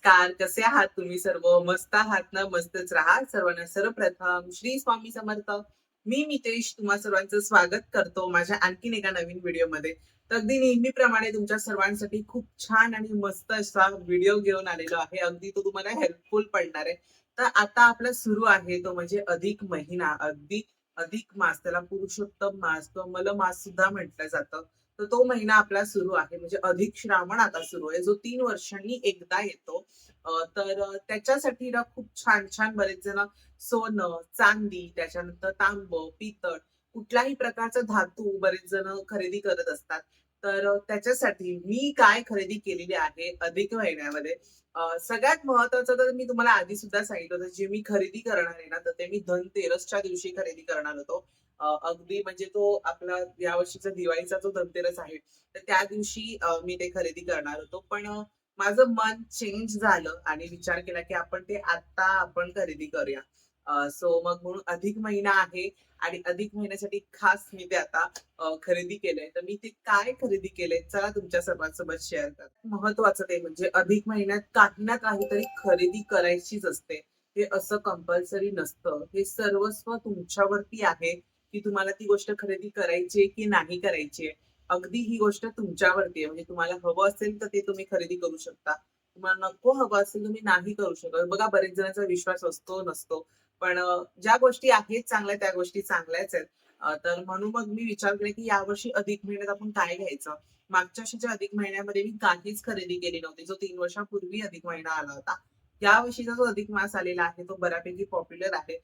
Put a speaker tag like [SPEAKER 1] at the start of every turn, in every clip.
[SPEAKER 1] नमस्कार, कसे आहात तुम्ही सर्व? मस्त आहात ना? मस्तच राहा. सर्वांना सर्वप्रथम श्री स्वामी समर्थ. मी मितेश तुम्हा सर्वांचं स्वागत करतो माझ्या आणखीन एका नवीन व्हिडिओमध्ये. तर अगदी नेहमीप्रमाणे तुमच्या सर्वांसाठी खूप छान आणि मस्त असा व्हिडिओ घेऊन आलेलो आहे. अगदी तो तुम्हाला हेल्पफुल पडणार आहे. तर आता आपला सुरू आहे तो म्हणजे अधिक महिना. अगदी अधिक मास, त्याला पुरुषोत्तम मास, कमल मास सुद्धा म्हटलं जातं. तर तो महिना आपला सुरू आहे म्हणजे अधिक श्रावण आता सुरू आहे, जो 3 वर्षांनी एकदा येतो. त्याच्यासाठी ना खूप छान छान बरेच जण सोनं, चांदी, त्याच्यानंतर तांब, पितळ, कुठल्याही प्रकारचा धातू बरेच जण खरेदी करत असतात. त्याच्यासाठी मी काय खरेदी केलेली आहे अधिक महिन्यामध्ये, सगळ्यात महत्वाचं तर मी तुम्हाला आधी सुद्धा सांगितलं होतं, जे मी खरेदी करणार आहे ना, तर ते मी धनतेरसच्या दिवशी खरेदी करणार होतो. अगदी म्हणजे तो आपला या वर्षीचा दिवाळीचा जो धनतेरस आहे, तर त्या दिवशी मी ते खरेदी करणार होतो. माझं मन चेंज झालं आणि विचार केला, की आपण खरेदी करूया. सो मग म्हणून अधिक महिना आहे आणि अधिक महिन्यासाठी खास मी ते आता खरेदी केलंय. तर मी ते काय खरेदी केलंय, चला तुमच्या सर्वांसोबत शेअर करते. महत्वाचं ते म्हणजे अधिक महिन्यात काही ना काहीतरी खरेदी करायचीच असते. हे असं कंपल्सरी नसतं. हे सर्वस्व तुमच्यावरती आहे, की तुम्हाला ती गोष्ट खरेदी करायची आहे की नाही करायची आहे. अगदी ही गोष्ट तुमच्यावरती आहे. म्हणजे तुम्हाला हवं असेल तर ते तुम्ही खरेदी करू शकता. तुम्हाला नको हवं असेल तुम्ही नाही करू शकत. बघा, बरेच जणांचा विश्वास असतो, नसतो. ज्या गोष्टी आहेत चांगल्या त्या गोष्टी चांगल्याच आहेत. तर म्हणून मग मी विचार केला, की यावर्षी अधिक महिन्यात आपण काय घ्यायचं? मागच्या वर्षीच्या अधिक महिन्यामध्ये मी काहीच खरेदी केली नव्हती. जो 3 वर्षापूर्वी अधिक महिना आला होता. या वर्षीचा जो अधिक मास आलेला आहे तो बऱ्यापैकी पॉप्युलर आहे.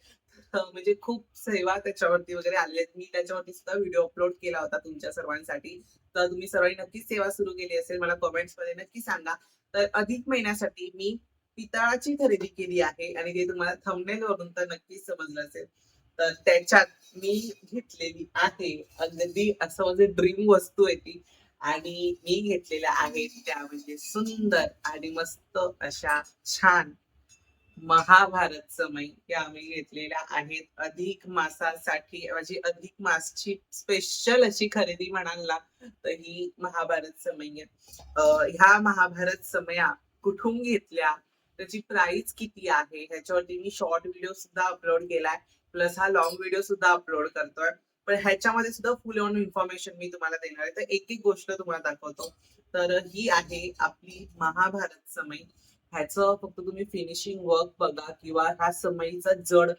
[SPEAKER 1] म्हणजे खूप सेवा त्याच्यावरती वगैरे आलेल्या आहेत. मी त्याच्यावरती सुद्धा व्हिडिओ अपलोड केला होता तुमच्या सर्वांसाठी. तर तुम्ही सर्वांनी नक्कीच सेवा सुरू केली असेल, मला कमेंट्समध्ये नक्की सांगा. तर अधिक महिन्यासाठी मी पितळाची खरेदी केली आहे आणि ते तुम्हाला थंबनेल वरून तर नक्कीच समजलं असेल. तर त्याच्यात मी घेतलेली आहे अगदी असं म्हणजे ड्रीम वस्तू आहे ती. आणि मी घेतलेल्या आहेत त्या म्हणजे सुंदर आणि मस्त अशा छान महाभारत समय या आम्ही घेतलेल्या आहेत अधिक मासासाठी. म्हणजे अधिक मासची स्पेशल अशी खरेदी म्हणाल ना, तर ही महाभारत समय आहे. ह्या महाभारत समया कुठून घेतल्या, त्याची प्राइस किती आहे, ह्याच्यावरती मी शॉर्ट व्हिडिओ सुद्धा अपलोड केलाय. प्लस हा लॉंग व्हिडिओ सुद्धा अपलोड करतोय. पण ह्याच्यामध्ये सुद्धा फुल ऑन इन्फॉर्मेशन मी तुम्हाला देणार आहे. तर एक एक गोष्ट तुम्हाला दाखवतो. तर ही आहे आपली महाभारत समय. ह्याचं फक्त तुम्ही फिनिशिंग वर्क बघा किंवा ह्या समईचा जड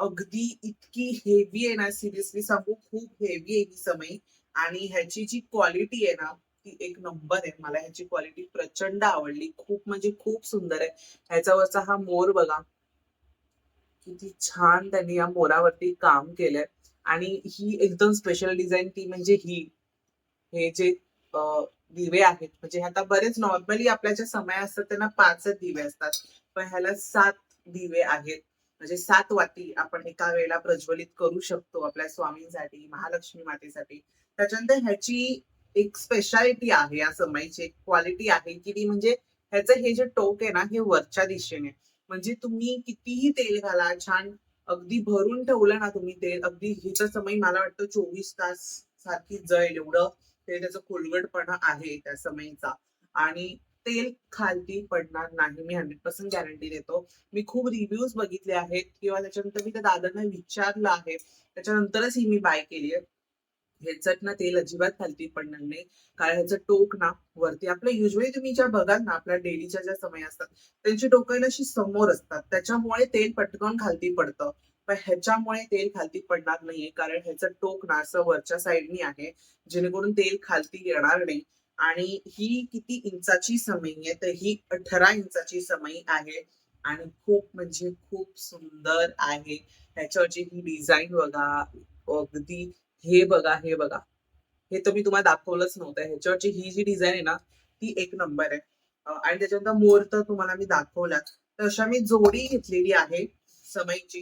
[SPEAKER 1] अगदी इतकी हेवी आहे ना, सिरियसली सांगू खूप हेवी आहे ही समई. आणि ह्याची जी क्वालिटी आहे ना, ती एक नंबर आहे. मला ह्याची क्वालिटी प्रचंड आवडली. खूप म्हणजे खूप सुंदर आहे. ह्याच्यावरचा हा मोर बघा, किती छान त्यांनी या मोरावरती काम केलंय. आणि ही एकदम स्पेशल डिझाईन ती म्हणजे हे जे अ, दिवे आहेत, म्हणजे आता बरेच नॉर्मली आपल्या ज्या समया असतात त्यांना 5च दिवे असतात. पण ह्याला 7 दिवे आहेत. म्हणजे 7 वाती आपण एका वेळेला प्रज्वलित करू शकतो आपल्या स्वामींसाठी, महालक्ष्मी मातेसाठी. त्याच्यानंतर ह्याची एक स्पेशालिटी आहे, या समईची एक क्वालिटी आहे, की ती म्हणजे ह्याचं हे जे टोक आहे ना, हे वरच्या दिशेने. म्हणजे तुम्ही कितीही तेल घाला, छान अगदी भरून ठेवलं ना तुम्ही तेल, अगदी हिचं समय मला वाटतं 24 तास सारखी जळेल एवढं ते त्याचं खोलगटपणा आहे त्या समईचा. आणि तेल खालती पडणार नाही, मी 100% गॅरंटी देतो. मी खूप रिव्ह्यूज बघितले आहेत किंवा त्याच्यानंतर मी त्या दादांना विचारलं आहे, त्याच्यानंतरच ही मी बाय केली आहे. ह्याच्यात ना तेल अजिबात खालती पडणार नाही. कारण ह्याचं टोक ना वरती, आपलं युजली तुम्ही ज्या बघाल ना आपल्या डेलीच्या ज्या समय असतात, त्यांची टोकं अशी समोर असतात, त्याच्यामुळे तेल पटकन खालती पडतं. पण ह्याच्यामुळे तेल खालती पडणार नाहीये, कारण ह्याचं टोक ना असं वरच्या साईडनी आहे, जेणेकरून तेल खालती येणार नाही. आणि ही किती इंचाची समई आहे, तर ही 18 इंचाची समई आहे. आणि खूप म्हणजे खूप सुंदर आहे. ह्याच्यावरची ही डिझाईन बघा, अगदी हे बघा, हे बघा. हे तर मी तुम्हाला दाखवलंच नव्हतं. ह्याच्यावरची ही जी डिझाईन आहे ना, ती एक नंबर आहे. आणि त्याच्यानंतर मोर तर तुम्हाला मी दाखवलाच. तर अशा मी जोडी घेतलेली आहे समईची.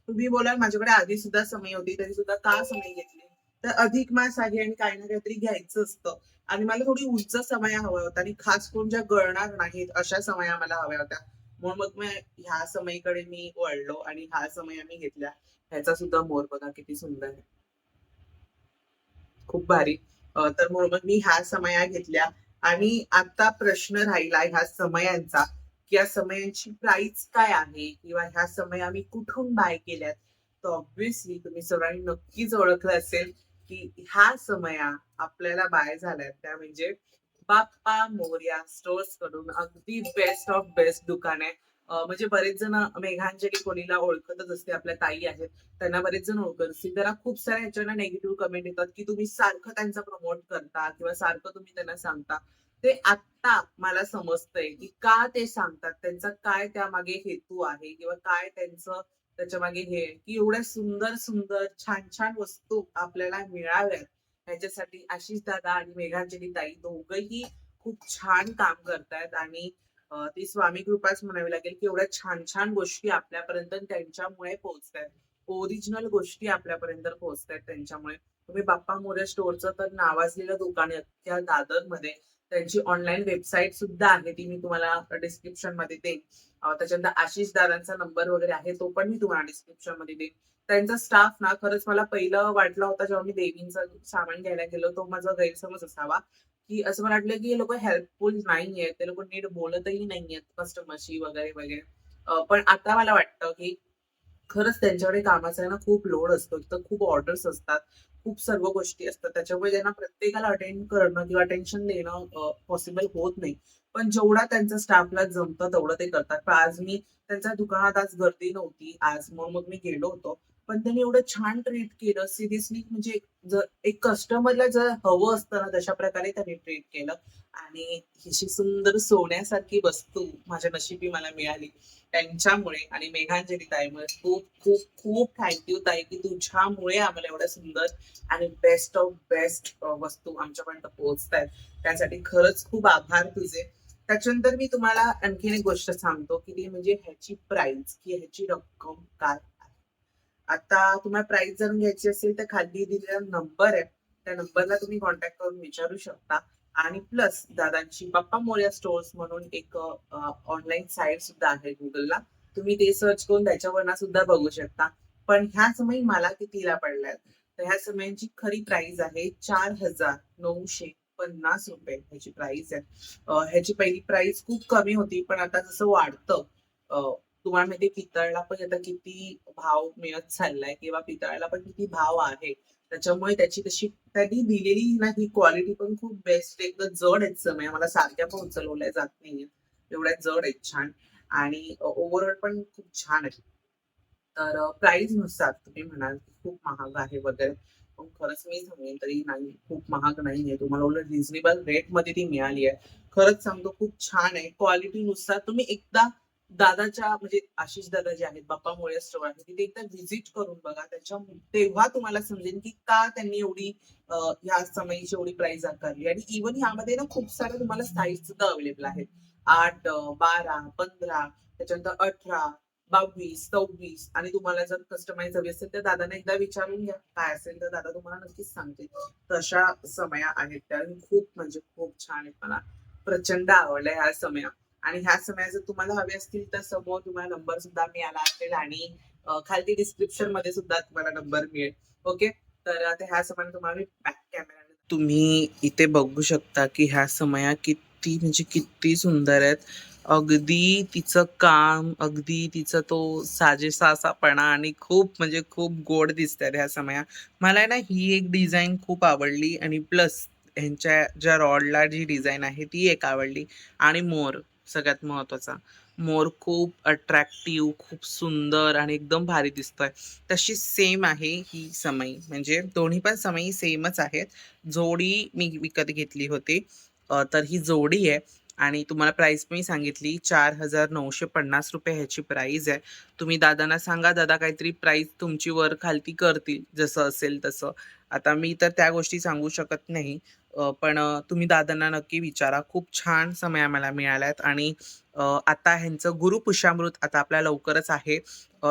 [SPEAKER 1] तुम्ही बोलाल माझ्याकडे आधी सुद्धा समई होती, तरी सुद्धा का समई घेतली? तर अधिक मास आहे आणि काही ना काहीतरी घ्यायचं असतं. आणि मला थोडी उंच समया हव्या होत्या आणि खास करून ज्या गळणार नाहीत अशा समया मला हव्या होत्या. म्हणून मग मी ह्या समईकडे मी वळलो आणि ह्या समया मी घेतल्या. ह्याचा सुद्धा मोर बघा किती सुंदर आहे. खूप भारी. तर म्हणून मग मी ह्या समया घेतल्या. आणि आता प्रश्न राहिला ह्या समयांचा, या समयांची प्राइस काय आहे किंवा ह्या समय आम्ही कुठून बाय केल्यात, तर ऑब्व्हियसली तुम्ही सर्वांनी नक्कीच ओळखलं असेल की ह्या समया आपल्याला बाय झाल्यात त्या म्हणजे बाप्पा मोरया स्टोअर्स कडून. अगदी बेस्ट ऑफ बेस्ट दुकान आहे. म्हणजे बरेच जण मेघांजली कोणीला ओळखतच असते, आपल्या ताई आहेत त्यांना बरेच जण ओळखत असतील. त्यांना खूप साऱ्या ह्याच्यावर निगेटिव्ह कमेंट येतात की तुम्ही सारखं त्यांचा प्रमोट करता किंवा सारखं तुम्ही त्यांना सांगता. ते आता मला समजतंय की का ते सांगतात, त्यांचा काय त्यामागे हेतू आहे किंवा काय त्यांचं त्याच्यामागे हे आहे, की एवढ्या सुंदर सुंदर छान छान वस्तू आपल्याला मिळाव्यात ह्याच्यासाठी आशिष दादा आणि मेघांजली ताई दोघंही खूप छान काम करतायत. आणि ती स्वामी कृपाच म्हणावी लागेल की एवढ्या छान छान गोष्टी आपल्यापर्यंत त्यांच्यामुळे पोहोचतायत. ओरिजिनल गोष्टी आपल्यापर्यंत पोहोचतायत त्यांच्यामुळे. तुम्ही बाप्पा मोरया स्टोअरचं तर नावाजलेलं दुकान आहे त्या दादरमध्ये. त्यांची ऑनलाईन वेबसाईट सुद्धा आहे, ती मी तुम्हाला डिस्क्रिप्शन मध्ये देईन. त्याच्यानंतर आशिष दादांचा नंबर वगैरे आहे, तो पण मी तुम्हाला डिस्क्रिप्शन मध्ये देईन. त्यांचा स्टाफ ना खरंच मला पहिलं वाटलं होतं जेव्हा मी देवींचं सामान घ्यायला गेलो, तो माझा गैरसमज असावा की असं मला वाटलं की हे लोक हेल्पफुल नाहीये, ते लोक नीट बोलतही नाहीयेत कस्टमरशी वगैरे वगैरे. पण आता मला वाटतं की खरंच त्यांच्याकडे कामाचा आहे ना खूप लोड असतो. तर खूप ऑर्डर्स असतात. खूप सर्व गोष्टी असतात. त्याच्यामुळे त्यांना प्रत्येकाला अटेंड करणं किंवा अटेन्शन देणं पॉसिबल होत नाही. पण जेवढा त्यांच्या स्टाफला जमतं तेवढं ते करतात. पण आज मी त्यांच्या दुकानात आज गर्दी नव्हती. आज मग मी गेलो होतो. पण त्यांनी एवढं छान ट्रीट केलं. सिरियसली म्हणजे जर एक कस्टमरला जर हवं असतं ना, तशा प्रकारे त्यांनी ट्रीट केलं. आणि हिची सुंदर सोन्यासारखी वस्तू माझ्या नशिबी मला मिळाली त्यांच्यामुळे आणि मेघांजली ताईमुळे. खूप खूप खूप थँक्यू ताई, की तुझ्यामुळे आम्हाला एवढ्या सुंदर आणि बेस्ट ऑफ बेस्ट वस्तू आमच्यापर्यंत पोहोचतायत. त्यासाठी खरंच खूप आभार तुझे. त्याच्यानंतर मी तुम्हाला आणखीन एक गोष्ट सांगतो की ती म्हणजे ह्याची प्राइस की ह्याची रक्कम काय आहे. आता तुम्हाला प्राइस जाणून घ्यायची असेल तर खाली दिलेला नंबर आहे, त्या नंबरला तुम्ही कॉन्टॅक्ट करून विचारू शकता. आणि प्लस दादांची बाप्पा मोरया स्टोअर्स म्हणून एक ऑनलाईन साईट सुद्धा आहे गुगलला. तुम्ही ते सर्च करून त्याच्यावरनं सुद्धा बघू शकता. पण ह्या समयी मला कितीला पडल्यात, तर ह्या समयांची खरी प्राइस आहे 4,950 रुपये ह्याची प्राइस आहे. ह्याची पहिली प्राइस खूप कमी होती, पण आता जसं वाढतं तुम्हाला माहिती पितळला पण आता किती भाव मिळत चाललाय किंवा पितळाला पण किती भाव आहे. त्याच्यामुळे त्याची तशी त्यांनी दिलेली ना ही क्वालिटी पण खूप बेस्ट, एकदम जड आहेत समय. मला सारख्या पण उचलवल्या जात नाहीये. एवढ्या जड आहेत छान. आणि ओव्हरऑल पण खूप छान आहे. तर प्राइस नुसार तुम्ही म्हणाल की खूप महाग आहे वगैरे. पण खरंच मी सांगेन तरी नाही, खूप महाग नाहीये. तुम्हाला उलट रिझनेबल रेटमध्ये ती मिळाली आहे. खरंच सांगतो खूप छान आहे. क्वालिटीनुसार तुम्ही एकदा दादाच्या म्हणजे आशिष दादा जे आहेत, बाप्पा मोरया स्टोअर आहे, तिथे एकदा व्हिजिट करून बघा. तेव्हा तुम्हाला समजेल की का त्यांनी एवढी ह्या समयीची एवढी प्राइस आकारली. आणि इव्हन ह्यामध्ये ना खूप साऱ्या तुम्हाला साईज सुद्धा अवेलेबल आहेत. 8, 12, 15 त्याच्यानंतर 18, 22, 24. आणि तुम्हाला जर कस्टमाइज हवी असेल तर दादांना एकदा विचारून घ्या. काय असेल तर दादा तुम्हाला नक्कीच सांगतील. तशा समया आहेत त्या. खूप म्हणजे खूप छान आहेत. मला प्रचंड आवडल्या ह्या समया. आणि ह्या समया जर तुम्हाला हवे असतील तर समोर तुम्हाला नंबर सुद्धा मिळाला असेल आणि खाली डिस्क्रिप्शन मध्ये सुद्धा तुम्हाला नंबर मिळेल. ओके. तर आता ह्या समया तुम्हाला मी बॅक कॅमेरा तुम्ही इथे बघू शकता की ह्या समया किती म्हणजे किती सुंदर आहेत. अगदी तिचं काम, अगदी तिचा तो साजेसासापणा आणि खूप म्हणजे खूप गोड दिसतात ह्या समया. मला आहे ना ही एक डिझाईन खूप आवडली आणि प्लस ह्यांच्या ज्या रॉडला जी डिझाईन आहे ती एक आवडली. आणि मोर सगळ्यात महत्वाचा. मोर खूप अट्रॅक्टिव्ह, खूप सुंदर आणि एकदम भारी दिसतोय. तशी सेम आहे ही समई, म्हणजे दोन्ही पण समई सेमच आहेत. जोडी मी विकत घेतली होती. तर ही जोडी आहे. आणि तुम्हाला प्राइस मी सांगितली 4,950 रुपये ह्याची प्राइस आहे. तुम्ही दादांना सांगा, दादा काहीतरी प्राइस तुमची वर खालती करतील जसं असेल तसं. आता मी तर त्या गोष्टी सांगू शकत नाही. पण तुम्ही दादांना नक्की विचारा. खूप छान समय आम्हाला मिळाल्यात. आणि आता ह्यांचं गुरुपुष्यामृत आता आपल्या लवकरच आहे.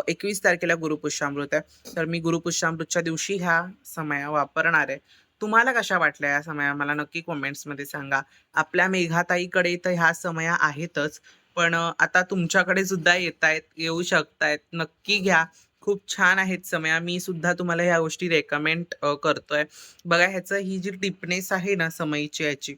[SPEAKER 1] 21 तारखेला गुरुपुष्यामृत आहे. तर मी गुरुपुष्यामृतच्या दिवशी ह्या समया वापरणार आहे. तुम्हाला कशा वाटल्या या समया मला नक्की कमेंट्समध्ये सांगा. आपल्या मेघाताईकडे तर ह्या समया आहेतच, पण आता तुमच्याकडे सुद्धा येतायत, येऊ शकतायत. नक्की घ्या. खूप छान आहेत समया. मी सुद्धा तुम्हाला ह्या गोष्टी रेकमेंड करतोय. बघा ह्याचं ही जी टिपनेस आहे ना समईची याची,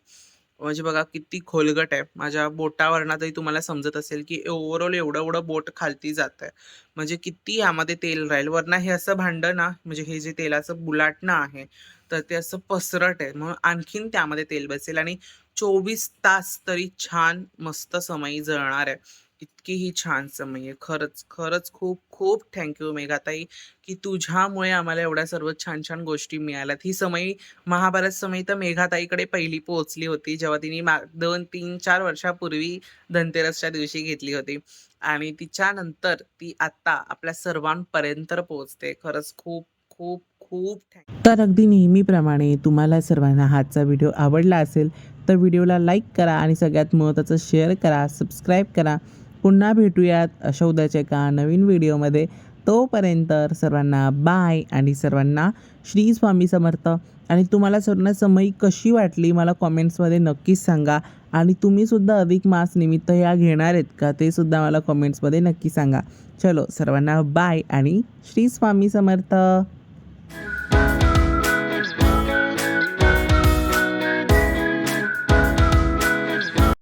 [SPEAKER 1] म्हणजे बघा किती खोलगट आहे. माझ्या बोटावरनं तुम्हाला समजत असेल, की ओव्हरऑल एवढं-एवढं बोट खालती जातंय. म्हणजे किती यामध्ये तेल राहील. वरनं हे असं भांडं ना, म्हणजे हे जे तेलाचं बुलाटणं आहे, तर ते असं पसरट आहे. म्हणून आणखीन त्यामध्ये तेल बसेल आणि 24 तास तरी छान मस्त समई जळणार आहे. इतकी ही छान समई आहे. खरंच, खरंच खूप खूप थँक यू मेघाताई, की तुझ्यामुळे आम्हाला एवढ्या सर्व छान-छान गोष्टी मिळाल्यात. ही समई महाभारत समयी तर मेघाताईकडे पहिली पोहोचली होती, जेव्हा तिने 2, 3, 4 वर्षापूर्वी धनतेरसच्या दिवशी घेतली होती आणि तिच्यानंतर ती आता आपल्या सर्वांपर्यंत पोहोचते. खरंच खूप, खूप, खूप तर अगदी नेहमीप्रमाणे तुम्हाला सर्वांना हाचा व्हिडिओ आवडला असेल, तर व्हिडिओला लाईक करा आणि सगळ्यात महत्त्वाचं शेअर करा, सबस्क्राईब करा. पुन्हा भेटूयात अशा उद्याच्या एका नवीन व्हिडिओमध्ये. तोपर्यंत सर्वांना बाय आणि सर्वांना श्री स्वामी समर्थ. आणि तुम्हाला सर्वांना समई कशी वाटली मला कॉमेंट्समध्ये नक्कीच सांगा. आणि तुम्हीसुद्धा अधिक मास निमित्त ह्या घेणार आहेत का ते सुद्धा मला कॉमेंट्समध्ये नक्की सांगा. चलो सर्वांना बाय आणि श्री स्वामी समर्थ.